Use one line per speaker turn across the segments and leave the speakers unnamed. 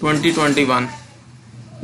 2021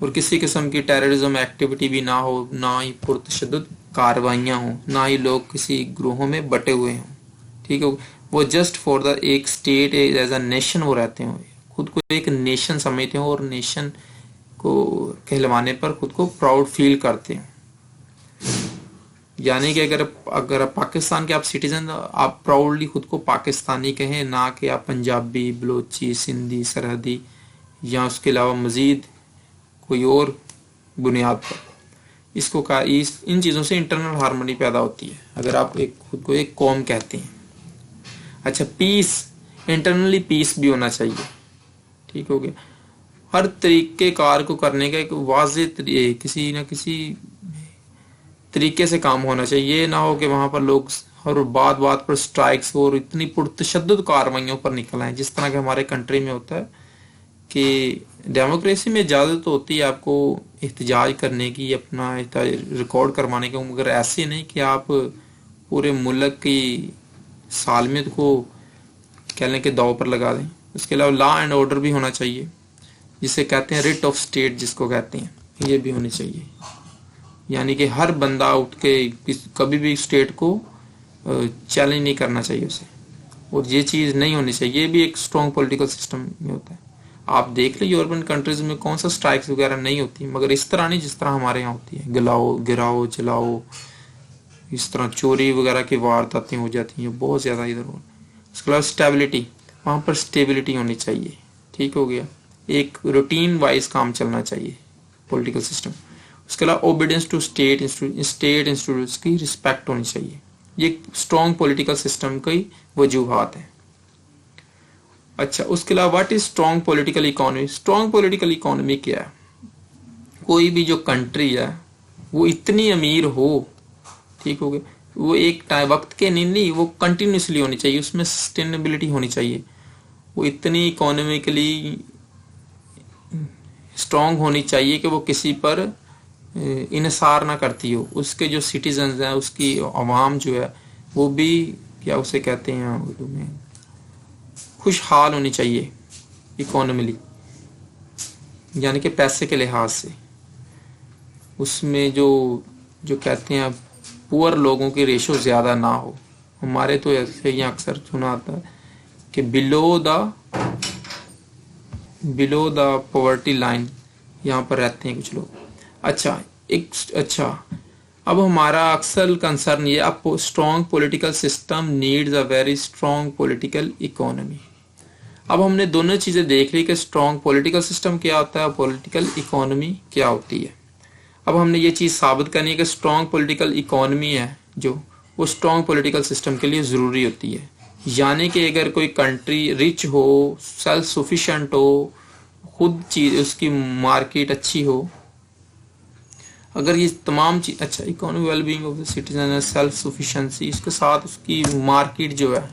اور کسی قسم کی ٹیررزم ایکٹیویٹی بھی نہ ہو, نہ ہی پرتشدد کاروائیاں ہوں, نہ ہی لوگ کسی گروہوں میں بٹے ہوئے ہوں. ٹھیک ہے, وہ جسٹ فار دا ایک اسٹیٹ ایز اے نیشن وہ رہتے ہوں, خود کو ایک نیشن سمجھتے ہوں اور نیشن کو کہلوانے پر خود کو پراؤڈ فیل کرتے ہیں. یعنی کہ اگر پاکستان کے آپ سٹیزن, آپ پراؤڈلی خود کو پاکستانی کہیں, نہ کہ آپ پنجابی, بلوچی, سندھی, سرحدی یا اس کے علاوہ مزید کوئی اور بنیاد پر. اس کو ان چیزوں سے انٹرنل ہارمونی پیدا ہوتی ہے اگر آپ خود کو ایک قوم کہتے ہیں. اچھا, پیس, انٹرنلی پیس بھی ہونا چاہیے. ٹھیک ہو گیا. ہر طریقے کار کو کرنے کا ایک واضح کسی نہ کسی طریقے سے کام ہونا چاہیے. یہ نہ ہو کہ وہاں پر لوگ ہر بات پر سٹرائکس اور اتنی پرتشدد کارروائیوں پر نکل آئیں, جس طرح کہ ہمارے کنٹری میں ہوتا ہے. کہ ڈیموکریسی میں اجازت تو ہوتی ہے آپ کو احتجاج کرنے کی, اپنا ریکارڈ کروانے کی, مگر ایسے نہیں کہ آپ پورے ملک کی سالمیت کو کہنے کے داؤ پر لگا دیں. اس کے علاوہ لا اینڈ آرڈر بھی ہونا چاہیے, جسے کہتے ہیں ریٹ آف اسٹیٹ, جس کو کہتے ہیں, یہ بھی ہونی چاہیے. یعنی کہ ہر بندہ اٹھ کے کبھی بھی اسٹیٹ کو چیلنج نہیں کرنا چاہیے اسے, اور یہ چیز نہیں ہونی چاہیے. یہ بھی ایک اسٹرانگ پولیٹیکل سسٹم میں ہوتا ہے. آپ دیکھ لیں یورپین کنٹریز میں کون سا اسٹرائکس وغیرہ نہیں ہوتی, مگر اس طرح نہیں جس طرح ہمارے یہاں ہوتی ہے. گراؤ جلاؤ, اس طرح چوری وغیرہ کی وارداتیں ہو جاتی ہیں بہت زیادہ ادھر. اس کے علاوہ اسٹیبلٹی, وہاں پر اسٹیبلٹی ہونی چاہیے. ٹھیک ہو گیا. ایک روٹین وائز کام چلنا چاہیے پولیٹیکل سسٹم. اس کے علاوہ اوبیڈینس ٹو اسٹیٹ انسٹیٹیوٹس کی رسپیکٹ ہونی چاہیے. یہ اسٹرانگ پولیٹیکل سسٹم کی وجوہات ہیں. اچھا, اس کے علاوہ what is strong political economy. Strong political economy کیا ہے؟ کوئی بھی جو کنٹری ہے وہ اتنی امیر ہو, ٹھیک ہو گیا, وہ ایک وقت کے نہیں, وہ کنٹینیوسلی ہونی چاہیے, اس میں سسٹینیبلٹی ہونی چاہیے. وہ اتنی اکانومیکلی اسٹرانگ ہونی چاہیے کہ وہ کسی پر انحصار نہ کرتی ہو. اس کے جو سٹیزنز ہیں, اس کی عوام جو ہے, وہ بھی کیا اسے کہتے ہیں اردو میں, خوشحال ہونی چاہیے اکانوملی, یعنی کہ پیسے کے لحاظ سے. اس میں جو کہتے ہیں پور لوگوں کی ریشو زیادہ نہ ہو. ہمارے تو ایسے ہی اکثر سنا آتا ہے کہ بلو دا پاورٹی لائن یہاں پر رہتے ہیں کچھ لوگ. اچھا, اب ہمارا اکثر کنسرن یہ, اب strong political system needs a very strong political economy. اب ہم نے دونوں چیزیں دیکھ لی کہ اسٹرانگ پولیٹیکل سسٹم کیا ہوتا ہے, پولیٹیکل اکانومی کیا ہوتی ہے. اب ہم نے یہ چیز ثابت کرنی ہے کہ اسٹرانگ پولیٹیکل اکانومی ہے جو, وہ اسٹرانگ پولیٹیکل سسٹم کے لیے ضروری ہوتی ہے. یعنی کہ اگر کوئی کنٹری رچ ہو, سیلف سفیشینٹ ہو, خود چیز اس کی مارکیٹ اچھی ہو, اگر یہ تمام چیز, اچھا, economy well being of the citizen, self sufficiency, اس کے ساتھ اس کی مارکیٹ جو ہے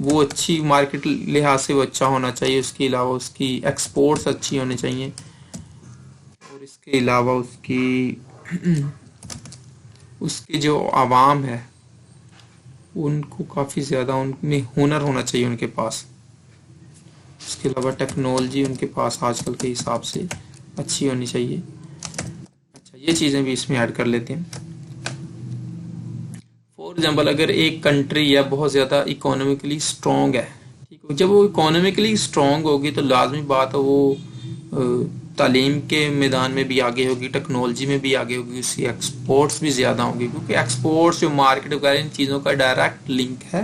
وہ اچھی, مارکیٹ لحاظ سے وہ اچھا ہونا چاہیے. اس کے علاوہ اس کی ایکسپورٹس اچھی ہونی چاہیے, اور اس کے علاوہ اس کی جو عوام ہے ان کو کافی زیادہ ان میں ہنر ہونا چاہیے ان کے پاس. اس کے علاوہ ٹیکنالوجی ان کے پاس آج کل کے حساب سے اچھی ہونی چاہیے. اچھا, یہ چیزیں بھی اس میں ایڈ کر لیتے ہیں. فور ایگزامپل, اگر ایک کنٹری ہے بہت زیادہ اکانومیکلی اسٹرانگ ہے, ٹھیک ہے, جب وہ اکانومیکلی اسٹرانگ ہوگی تو لازمی بات ہے وہ تعلیم کے میدان میں بھی آگے ہوگی, ٹیکنالوجی میں بھی آگے ہوگی, اس کی ایکسپورٹس بھی زیادہ ہوں گی, کیونکہ ایکسپورٹس جو مارکیٹ وغیرہ ان چیزوں کا ڈائریکٹ لنک ہے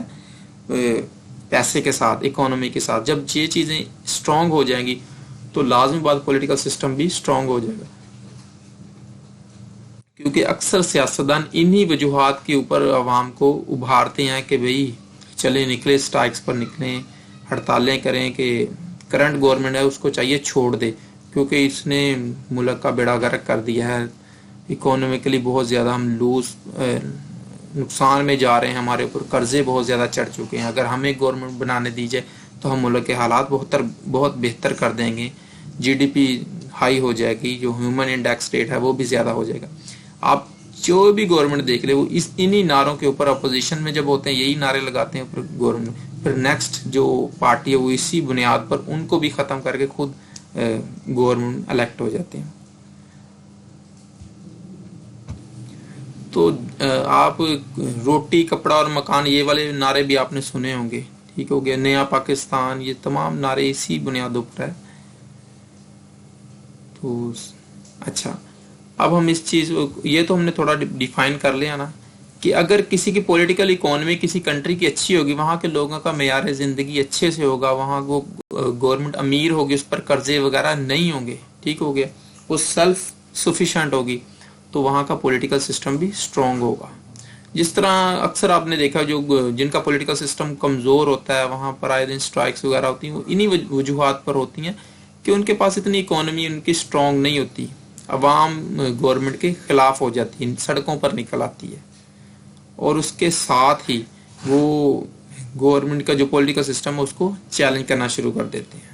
پیسے کے ساتھ, اکانومی کے ساتھ. جب یہ چیزیں اسٹرانگ ہو جائیں گی تو لازمی بات پولیٹیکل سسٹم بھی اسٹرانگ ہو جائے گا. کیونکہ اکثر سیاستدان انہی وجوہات کے اوپر عوام کو ابھارتے ہیں کہ بھئی چلے نکلے, اسٹرائکس پر نکلیں, ہڑتالیں کریں, کہ کرنٹ گورنمنٹ ہے اس کو چاہیے چھوڑ دے کیونکہ اس نے ملک کا بیڑا غرق کر دیا ہے, اکانومیکلی بہت زیادہ ہم نقصان میں جا رہے ہیں, ہمارے اوپر قرضے بہت زیادہ چڑھ چکے ہیں. اگر ہمیں گورنمنٹ بنانے دی جائے تو ہم ملک کے حالات بہت بہتر کر دیں گے, جی ڈی پی ہائی ہو جائے گی, جو ہیومن انڈیکس ریٹ ہے وہ بھی زیادہ ہو جائے گا. آپ جو بھی گورنمنٹ دیکھ لے وہ انہی نعروں کے اوپر, اپوزیشن میں جب ہوتے ہیں یہی نعرے لگاتے ہیں اوپر گورنمنٹ, پھر نیکسٹ جو پارٹی ہے وہ اسی بنیاد پر ان کو بھی ختم کر کے خود گورنمنٹ الیکٹ ہو جاتے ہیں. تو آپ روٹی کپڑا اور مکان یہ والے نعرے بھی آپ نے سنے ہوں گے، ٹھیک ہو گیا، نیا پاکستان، یہ تمام نعرے اسی بنیادوں پر ہے. تو اچھا، اب ہم اس چیز یہ تو ہم نے تھوڑا ڈیفائن کر لیا نا کہ اگر کسی کی پولیٹیکل اکانومی کسی کنٹری کی اچھی ہوگی، وہاں کے لوگوں کا معیار زندگی اچھے سے ہوگا، وہاں وہ گورنمنٹ امیر ہوگی، اس پر قرضے وغیرہ نہیں ہوں گے، ٹھیک ہو گیا، وہ سیلف سفیشینٹ ہوگی، تو وہاں کا پولیٹیکل سسٹم بھی اسٹرانگ ہوگا. جس طرح اکثر آپ نے دیکھا جو جن کا پولیٹیکل سسٹم کمزور ہوتا ہے وہاں پر آئے دن اسٹرائکس وغیرہ ہوتی ہیں، وہ انہی وجوہات پر ہوتی ہیں کہ ان کے پاس اتنی اکانومی ان کی اسٹرانگ نہیں ہوتی، عوام گورنمنٹ کے خلاف ہو جاتی ہے، سڑکوں پر نکل آتی ہے، اور اس کے ساتھ ہی وہ گورنمنٹ کا جو پولیٹیکل سسٹم ہے اس کو چیلنج کرنا شروع کر دیتے ہیں،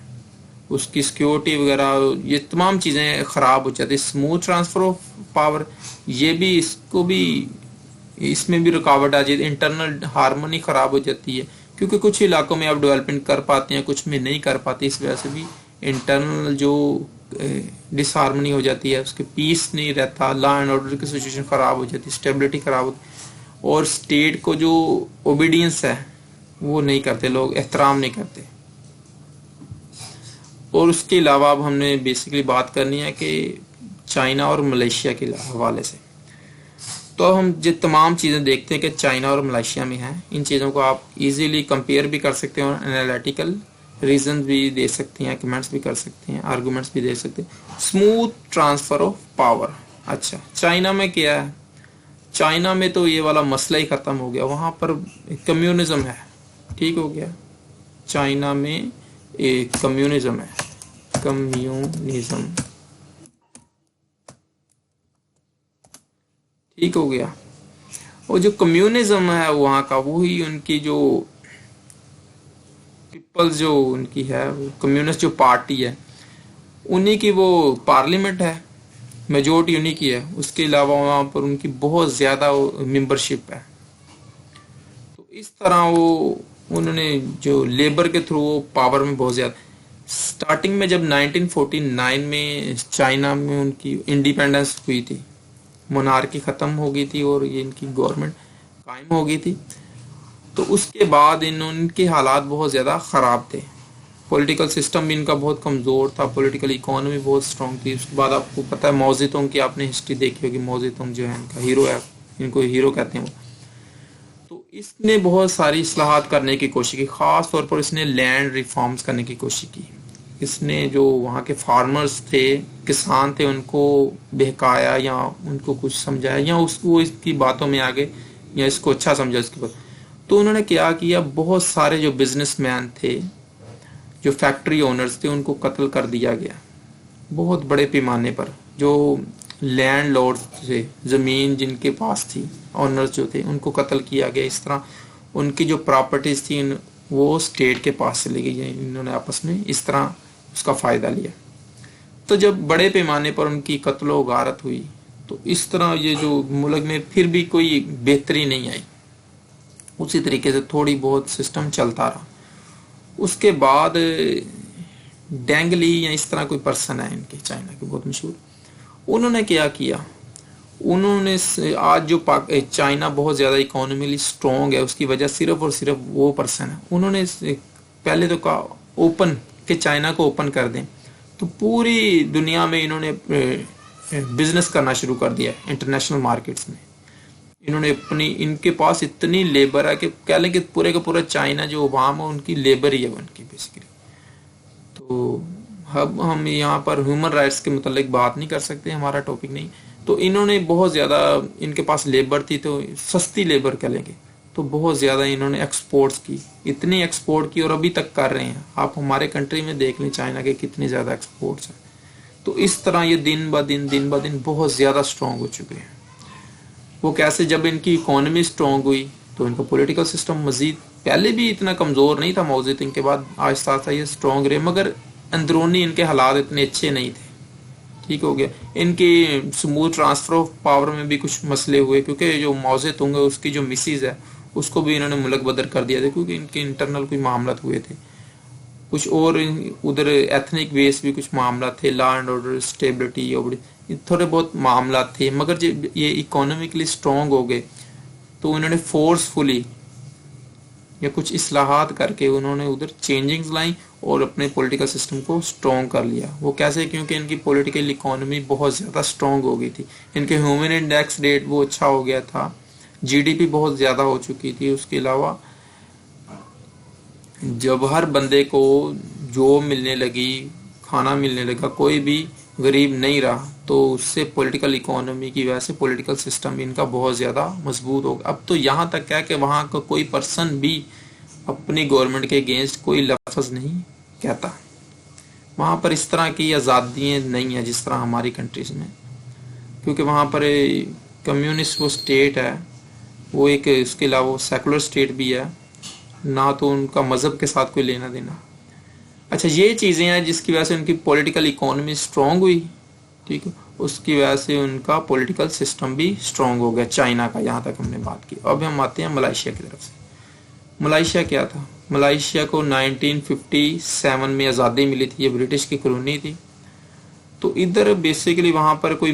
اس کی سیکیورٹی وغیرہ یہ تمام چیزیں خراب ہو جاتی ہے. اسموتھ ٹرانسفر آف پاور یہ بھی اس میں بھی رکاوٹ آ جاتی ہے، انٹرنل ہارمونی خراب ہو جاتی ہے، کیونکہ کچھ علاقوں میں آپ ڈیولپمنٹ کر پاتے ہیں، کچھ میں نہیں کر پاتے، اس وجہ سے بھی انٹرنل جو ڈس ہارمونی ہو جاتی ہے، اس کے پیس نہیں رہتا، لا اینڈ آرڈر کی سچویشن خراب ہو جاتی ہے، اسٹیبلٹی خراب ہوتی ہے، اور اسٹیٹ کو جو اوبیڈینس ہے وہ نہیں کرتے، لوگ احترام نہیں کرتے. اور اس کے علاوہ اب ہم نے بیسیکلی بات کرنی ہے کہ چائنا اور ملیشیا کے حوالے سے. تو ہم جو تمام چیزیں دیکھتے ہیں کہ چائنا اور ملیشیا میں ہیں، ان چیزوں کو آپ ایزیلی کمپیئر بھی کر سکتے ہیں اور انالیٹیکل ریزن بھی دے سکتے ہیں، کمنٹس بھی کر سکتے ہیں، آرگومنٹس بھی دے سکتے ہیں. Smooth transfer of power. اچھا، چائنا میں کیا ہے؟ چائنا میں تو یہ والا مسئلہ ہی ختم ہو گیا، وہاں پر کمیونزم ہے، ٹھیک ہو گیا، چائنا میں ایک کمیونزم ہے، کمیونزم، ٹھیک ہو گیا. اور جو کمیونزم ہے وہاں کا، وہی ان کی جو پیپلز جو ان کی ہے کمیونسٹ جو پارٹی ہے، انہی کی وہ پارلیمنٹ ہے، میجورٹی انہی کی ہے. اس کے علاوہ وہاں پر ان کی بہت زیادہ ممبرشپ ہے. تو اس طرح وہ انہوں نے جو لیبر کے تھرو وہ پاور میں بہت زیادہ. سٹارٹنگ میں جب 1949 میں چائنا میں ان کی انڈیپینڈنس ہوئی تھی، مونارکی ختم ہو گئی تھی اور یہ ان کی گورنمنٹ قائم ہو گئی تھی، تو اس کے بعد ان کے حالات بہت زیادہ خراب تھے. پولیٹیکل سسٹم بھی ان کا بہت کمزور تھا، پولیٹیکل اکانومی بہت اسٹرانگ تھی. اس کے بعد آپ کو پتہ ہے ماؤ زیڈونگ کی آپ نے ہسٹری دیکھی ہوگی، ماؤ زیڈونگ جو ہے ان کا ہیرو ہے، ان کو ہیرو کہتے ہیں وہ. تو اس نے بہت ساری اصلاحات کرنے کی کوشش کی، خاص طور پر اس نے لینڈ ریفارمز کرنے کی کوشش کی. اس نے جو وہاں کے فارمرز تھے، کسان تھے، ان کو بہکایا یا ان کو کچھ سمجھایا یا اس کی باتوں میں آگے یا اس کو اچھا سمجھا اس کے بعد. تو انہوں نے کیا کیا، بہت سارے جو بزنس مین تھے، جو فیکٹری اونرز تھے، ان کو قتل کر دیا گیا بہت بڑے پیمانے پر. جو لینڈ لارڈز تھے، زمین جن کے پاس تھی، اونرز جو تھے، ان کو قتل کیا گیا. اس طرح ان کی جو پراپرٹیز تھیں وہ اسٹیٹ کے پاس چلی گئی، انہوں نے آپس میں اس طرح اس کا فائدہ لیا. تو جب بڑے پیمانے پر ان کی قتل و غارت ہوئی تو اس طرح یہ جو ملک میں پھر بھی کوئی بہتری نہیں آئی، اسی طریقے سے تھوڑی بہت سسٹم چلتا رہا. اس کے بعد ڈینگ لی یا اس طرح کوئی پرسن ہے ان کے چائنا کے بہت مشہور، انہوں نے کیا کیا، انہوں نے آج جو چائنا بہت زیادہ اکانومیلی اسٹرانگ ہے، اس کی وجہ صرف اور صرف وہ پرسن ہے. انہوں نے پہلے تو کہا اوپن، کہ چائنا کو اوپن کر دیں. تو پوری دنیا میں انہوں نے بزنس کرنا شروع کر دیا انٹرنیشنل مارکیٹس میں. انہوں نے ان کے پاس اتنی لیبر ہے کہ کہہ لیں کہ پورے کا پورا چائنا جو عوام ہے ان کی لیبر ہی ہے ان کی بیسیکلی. تو اب ہم یہاں پر ہیومن رائٹس کے متعلق بات نہیں کر سکتے، ہمارا ٹاپک نہیں. تو انہوں نے بہت زیادہ، ان کے پاس لیبر تھی تو سستی لیبر کہہ لیں گے، تو بہت زیادہ انہوں نے ایکسپورٹس کی، اتنی ایکسپورٹ کی اور ابھی تک کر رہے ہیں. آپ ہمارے کنٹری میں دیکھ لیں چائنا کے کتنے زیادہ ایکسپورٹس ہیں. تو اس طرح یہ دن بہ دن بہت زیادہ اسٹرانگ ہو چکے ہیں. وہ کیسے، جب ان کی اکانومی اسٹرانگ ہوئی تو ان کا پولیٹیکل سسٹم مزید، پہلے بھی اتنا کمزور نہیں تھا ماؤ زیڈونگ کے بعد، آہستہ آہستہ یہ اسٹرانگ رہے، مگر اندرونی ان کے حالات اتنے اچھے نہیں تھے. ٹھیک ہو گیا. ان کی اسموتھ ٹرانسفر آف پاور میں بھی کچھ مسئلے ہوئے، کیونکہ جو ماؤ زیڈونگ ہے اس کی جو مسز ہے اس کو بھی انہوں نے ملک بدر کر دیا تھا، کیونکہ ان کے انٹرنل کوئی معاملات ہوئے تھے. کچھ اور ادھر ایتھنک بیس بھی کچھ معاملات تھے, لا اینڈ آرڈر, اسٹیبلٹی اور تھوڑے بہت معاملات تھے. مگر جب یہ اکانومکلی اسٹرانگ ہو گئے تو انہوں نے فورسفلی یا کچھ اصلاحات کر کے انہوں نے ادھر چینجنگز لائیں اور اپنے پولیٹیکل سسٹم کو اسٹرانگ کر لیا. وہ کیسے؟ کیونکہ ان کی پولیٹیکل اکانومی بہت زیادہ اسٹرانگ ہو گئی تھی, ان کے ہیومن انڈیکس ریٹ وہ اچھا ہو گیا تھا, جی ڈی پی بہت زیادہ ہو چکی تھی. اس کے علاوہ جب ہر بندے کو جاب ملنے لگی, کھانا ملنے لگا, کوئی بھی غریب نہیں رہا, تو اس سے پولیٹیکل اکانومی کی وجہ سے پولیٹیکل سسٹم ان کا بہت زیادہ مضبوط ہوگا. اب تو یہاں تک ہے کہ وہاں کا کوئی پرسن بھی اپنی گورنمنٹ کے اگینسٹ کوئی لفظ نہیں کہتا. وہاں پر اس طرح کی آزادیاں نہیں ہیں جس طرح ہماری کنٹریز میں, کیونکہ وہاں پر کمیونسٹ وہ اسٹیٹ ہے, وہ ایک اس کے علاوہ سیکولر اسٹیٹ بھی ہے, نہ تو ان کا مذہب کے ساتھ کوئی لینا دینا. اچھا, یہ چیزیں ہیں جس کی وجہ سے ان کی پولیٹیکل اکانومی اسٹرانگ ہوئی, ٹھیک ہے, اس کی وجہ سے ان کا پولیٹیکل سسٹم بھی اسٹرانگ ہو گیا. چائنا کا یہاں تک ہم نے بات کی. اب ہم آتے ہیں ملائیشیا کی طرف سے. ملائیشیا کیا تھا؟ ملائیشیا کو 1957 میں آزادی ملی تھی, یہ برٹش کی کالونی تھی. تو ادھر بیسیکلی وہاں پر کوئی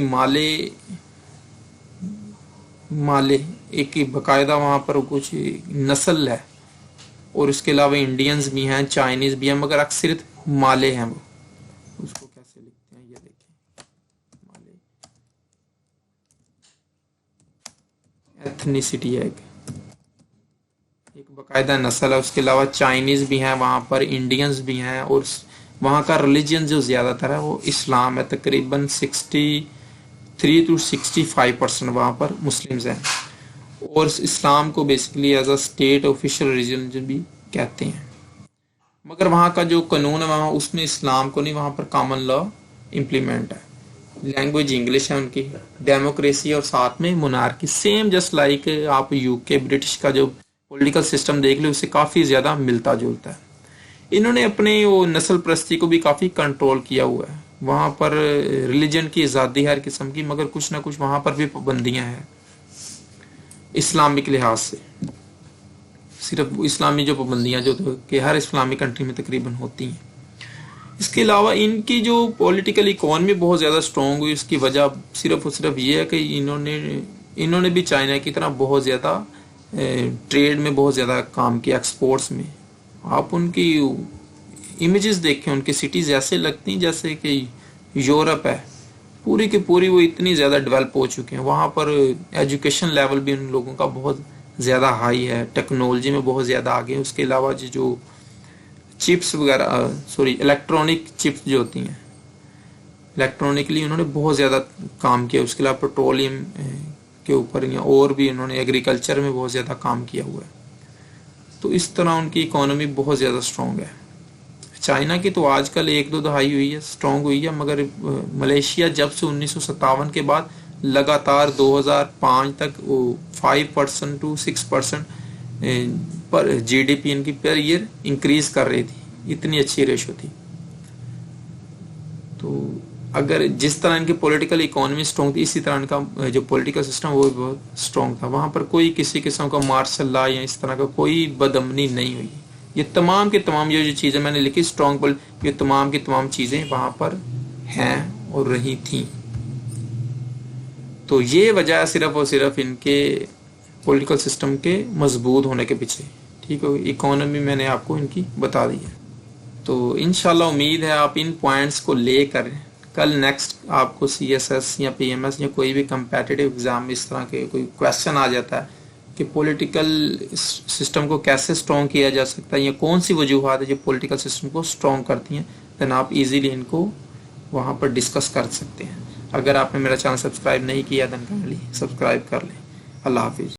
مالے ایک باقاعدہ وہاں پر کچھ نسل ہے, اور اس کے علاوہ انڈینز بھی ہیں, چائنیز بھی ہیں, مگر اکثریت مالے ہیں. وہ اس کو کیسے لکھتے ہیں یہ دیکھیں, مالے ایتھنیسٹی ہے, ایک باقاعدہ نسل ہے. اس کے علاوہ چائنیز بھی ہیں وہاں پر, انڈینز بھی ہیں, اور وہاں کا ریلیجن جو زیادہ تر ہے وہ اسلام ہے. تقریباً 63 to 65% وہاں پر مسلمز ہیں, اور اسلام کو basically as a state official religion بھی کہتے ہیں. مگر وہاں کا جو قانون ہے وہاں اس میں اسلام کو نہیں, وہاں پر کامن لا امپلیمنٹ ہے. لینگویج انگلش ہے ان کی, ڈیموکریسی اور ساتھ میں مونارکی, سیم جسٹ لائک آپ یو کے برٹش کا جو پولیٹیکل سسٹم دیکھ لیں اس سے کافی زیادہ ملتا جلتا ہے. انہوں نے اپنے وہ نسل پرستی کو بھی کافی کنٹرول کیا ہوا ہے. وہاں پر ریلیجن کی آزادی ہر قسم کی, مگر کچھ نہ کچھ وہاں پر بھی پابندیاں ہیں اسلامک لحاظ سے. صرف اسلامی جو پابندیاں جو کہ ہر اسلامی کنٹری میں تقریباً ہوتی ہیں. اس کے علاوہ ان کی جو پولیٹیکل اکانومی بہت زیادہ اسٹرانگ ہوئی, اس کی وجہ صرف اور صرف یہ ہے کہ انہوں نے بھی چائنا کی طرح بہت زیادہ ٹریڈ میں بہت زیادہ کام کیا, ایکسپورٹس میں. آپ ان کی امیجز دیکھیں, ان کی سٹیز ایسے لگتی ہیں جیسے کہ یورپ ہے, پوری کی پوری وہ اتنی زیادہ ڈیولپ ہو چکے ہیں. وہاں پر ایجوکیشن لیول بھی ان لوگوں کا بہت زیادہ ہائی ہے, ٹیکنالوجی میں بہت زیادہ آگے. اس کے علاوہ جو چپس وغیرہ الیکٹرانک چپس جو ہوتی ہیں, الیکٹرانکلی انہوں نے بہت زیادہ کام کیا. اس کے علاوہ پیٹرولیم کے اوپر یا اور بھی انہوں نے ایگریکلچر میں بہت زیادہ کام کیا ہوا ہے. تو اس طرح ان کی اکانومی بہت زیادہ اسٹرانگ ہے. چائنا کی تو آج کل 1-2 دہائی ہوئی ہے, اسٹرانگ ہوئی ہے, مگر ملیشیا جب سے 1957 کے بعد لگاتار 2005 تک 5% to 6% per G D P ان کی پر ایئر انکریز کر رہی تھی. اتنی اچھی ریشو تھی. تو اگر جس طرح ان کی پولیٹیکل اکانومی اسٹرانگ تھی, اسی طرح ان کا جو پولیٹیکل سسٹم وہ بھی بہت اسٹرانگ تھا. وہاں پر کوئی کسی قسم کا مارشل لا یا اس طرح کا کوئی بدامنی نہیں ہوئی. یہ تمام کے تمام یہ جو چیزیں میں نے لکھی اسٹرانگ یہ تمام کی تمام چیزیں وہاں پر ہیں اور رہی تھیں. تو یہ وجہ صرف اور صرف ان کے پولیٹیکل سسٹم کے مضبوط ہونے کے پیچھے. ٹھیک ہے, اکانومی میں نے آپ کو ان کی بتا دی ہے. تو انشاءاللہ امید ہے آپ ان پوائنٹس کو لے کر کل نیکسٹ آپ کو سی ایس ایس یا پی ایم ایس یا کوئی بھی کمپیٹیٹیو ایگزام اس طرح کے کوئی کویشچن آ جاتا ہے کہ پولیٹیکل سسٹم کو کیسے اسٹرانگ کیا جا سکتا ہے یا کون سی وجوہات ہے جو پولیٹیکل سسٹم کو اسٹرانگ کرتی ہیں, دین آپ ایزیلی ان کو وہاں پر ڈسکس کر سکتے ہیں. اگر آپ نے میرا چینل سبسکرائب نہیں کیا دین کائنڈلی سبسکرائب کر لیں. اللہ حافظ.